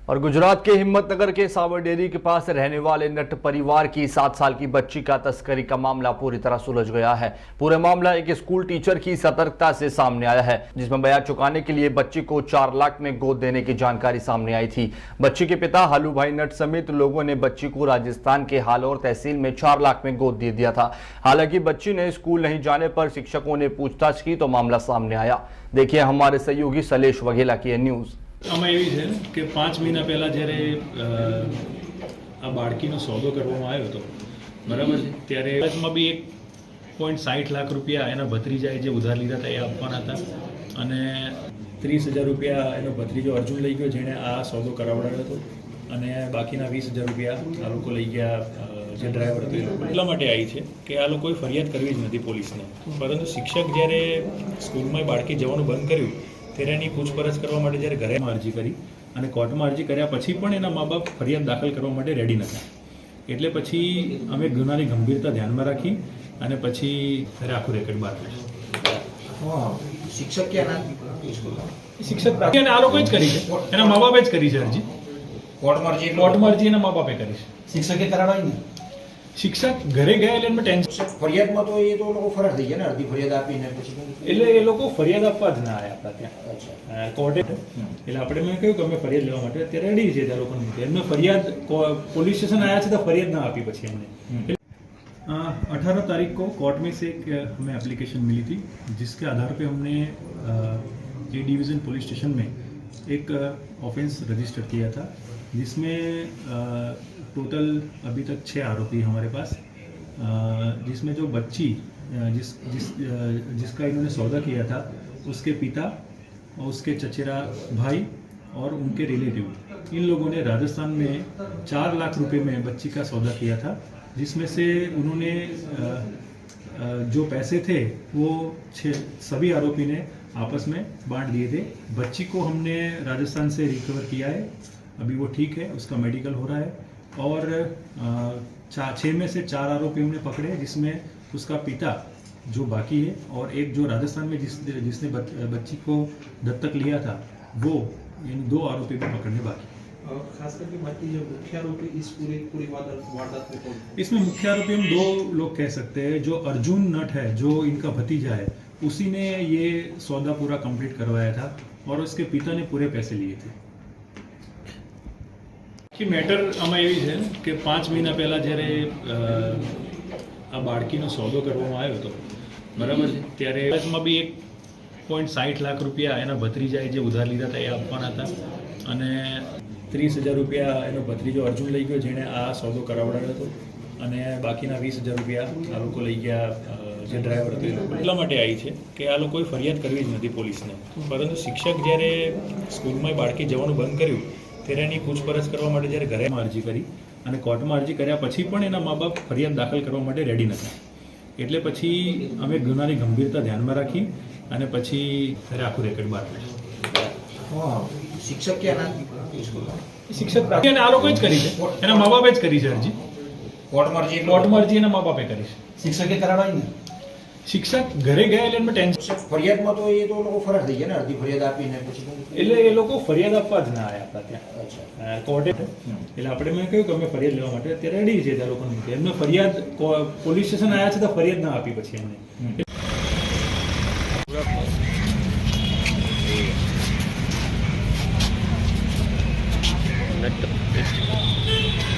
और गुजरात के हिम्मतनगर के सावर डेयरी के पास रहने वाले नट परिवार की 7 साल की बच्ची का तस्करी का मामला पूरी तरह सुलझ गया है। पूरा मामला एक स्कूल टीचर की सतर्कता से सामने आया है, जिसमें बयान चुकाने के लिए बच्ची को 4 लाख में गोद देने की जानकारी सामने आई थी। बच्ची के पिता हालू भाई नट समेत लोगों ने बच्ची को राजस्थान के हालोर तहसील में 4 लाख में गोद दे दिया था। हालांकि बच्ची ने स्कूल नहीं जाने पर शिक्षकों ने पूछताछ की तो मामला सामने आया। देखिए हमारे सहयोगी सलेश वघेला की न्यूज। આમાં એવી છે કે 5 મહિના પહેલાં જ્યારે આ બાળકીનો સોદો કરવામાં આવ્યો હતો, બરાબર છે, ત્યારે એમાં બી 1.60 લાખ રૂપિયા એના ભત્રીજાએ જે ઉધાર લીધા હતા એ આપવાના હતા અને 30,000 રૂપિયા એનો ભત્રીજો અર્જુન લઈ ગયો જેણે આ સોદો કરાવડાવ્યો હતો અને બાકીના 20,000 રૂપિયા આ લોકો લઈ ગયા જે ડ્રાઈવર હતો એ લોકો એટલા માટે આવી છે કે આ લોકોએ ફરિયાદ કરવી જ નથી પોલીસને, પરંતુ શિક્ષક જ્યારે સ્કૂલમાં બાળકી જવાનું બંધ કર્યું ત્યારે એની પૂછપરછ કરવા માટે જ્યારે ઘરે અરજી કરી અને કોર્ટમાં અરજી કર્યા પછી પણ એના મા બાપ ફરિયાદ દાખલ કરવા માટે રેડી નહોતા, એટલે પછી અમે ગુનાની ગંભીરતા ધ્યાનમાં રાખી અને પછી ત્યારે આખું રેકર્ડ બહાર કાઢ્યું। શિક્ષક અને આ લોકોએ જ કરી છે, એના મા બાપે જ કરી છે અરજી, કોર્ટમાં અરજી એના મા બાપે કરી છે। શિક્ષકે કરાવડાવી ને શિક્ષક ઘરે ગયા એટલે એમાં ટેન્શન ફરિયાદમાં તો એ તો લોકો ફરાર થઈ ગયા ને, અડધી ફરિયાદ આપીને પછી એટલે એ લોકો ફરિયાદ આપવા જ ના આવ્યા આપણા ત્યાં કોર્ટે, એટલે આપણે મેં કહ્યું કે અમે ફરિયાદ લેવા માટે અત્યારે રેડી છે ત્યાં લોકોને, એમને ફરિયાદ पुलिस स्टेशन आया था तो फरियाद ना आपी पछी हमने 18 तारीख को कोर्ट में से एक हमें एप्लीकेशन मिली थी, जिसके आधार पे हमने ए डिवीज़न पुलिस स्टेशन में एक ऑफेंस रजिस्टर किया था, जिसमें टोटल अभी तक 6 आरोपी हमारे पास, जिसमें जो बच्ची जिसका इन्होंने सौदा किया था उसके पिता और उसके चचेरा भाई और उनके रिलेटिव, इन लोगों ने राजस्थान में 4 लाख रुपए में बच्ची का सौदा किया था, जिसमें से उन्होंने जो पैसे थे वो सभी आरोपी ने आपस में बांट दिए थे। बच्ची को हमने राजस्थान से रिकवर किया है, अभी वो ठीक है, उसका मेडिकल हो रहा है, और 6 में से 4 आरोपी हमने पकड़े, जिसमें उसका पिता जो बाकी है और एक जो राजस्थान में जिसने बच्ची को दत्तक लिया था वो, इन 2 आरोपी भी पकड़ने बाकी। खास करके बाकी जो मुख्य आरोपी इस पूरी वारदात में कौन? इसमें मुख्य आरोपी हम 2 लोग कह सकते हैं। जो अर्जुन नट है, जो इनका भतीजा है, उसी ने ये सौदा पूरा कंप्लीट करवाया था और उसके पिता ने पूरे पैसे लिए थे। कि मैटर આમાં એવી છે કે 5 મહિના પહેલાં જ્યારે આ બાળકીનો સોદો કરવામાં આવ્યો હતો, બરાબર છે, ત્યારે એમાં બી 1.60 લાખ રૂપિયા એના ભત્રીજાએ જે ઉધાર લીધા હતા એ આપવાના હતા અને 30,000 રૂપિયા એનો ભત્રીજો અર્જુન લઈ ગયો જેણે આ સોદો કરાવડાવ્યો હતો અને બાકીના 20,000 રૂપિયા આ લોકો લઈ ગયા જે ડ્રાઈવર હતો એ લોકો એટલા માટે આવી છે કે આ લોકોએ ફરિયાદ કરવી જ નથી પોલીસને, પરંતુ શિક્ષક જ્યારે સ્કૂલમાં બાળકી જવાનું બંધ કર્યું ત્યારે એની પૂછપરછ કરવા માટે જ્યારે ઘરે અરજી કરી અને કોર્ટમાં અરજી કર્યા પછી પણ એના મા બાપ ફરિયાદ દાખલ કરવા માટે રેડી નહોતા, એટલે પછી અમે ગુનાની ગંભીરતા ધ્યાનમાં રાખી અને પછી ત્યારે આખું રેકર્ડ બહાર કાઢ્યું। શિક્ષક અને આ લોકોએ જ કરી છે, એના મા બાપે જ કરી છે અરજી, કોર્ટમાં અરજી એના મા બાપે કરી છે। શિક્ષકે કરાવડાવી ને શિક્ષક ઘરે ગયા એટલે એમાં ટેન્શન ફરિયાદમાં તો એ તો લોકો ફરાર થઈ ગયા ને, અડધી ફરિયાદ આપીને પછી એટલે એ લોકો ફરિયાદ આપવા જ ના આવ્યા આપણા ત્યાં કોર્ટે, એટલે આપણે મેં કહ્યું કે અમે ફરિયાદ લેવા માટે અત્યારે રેડી છે ત્યાં લોકોને, એમને ફરિયાદ પોલીસ સ્ટેશન આવ્યા છે તો ફરિયાદ ના આપી પછી એમને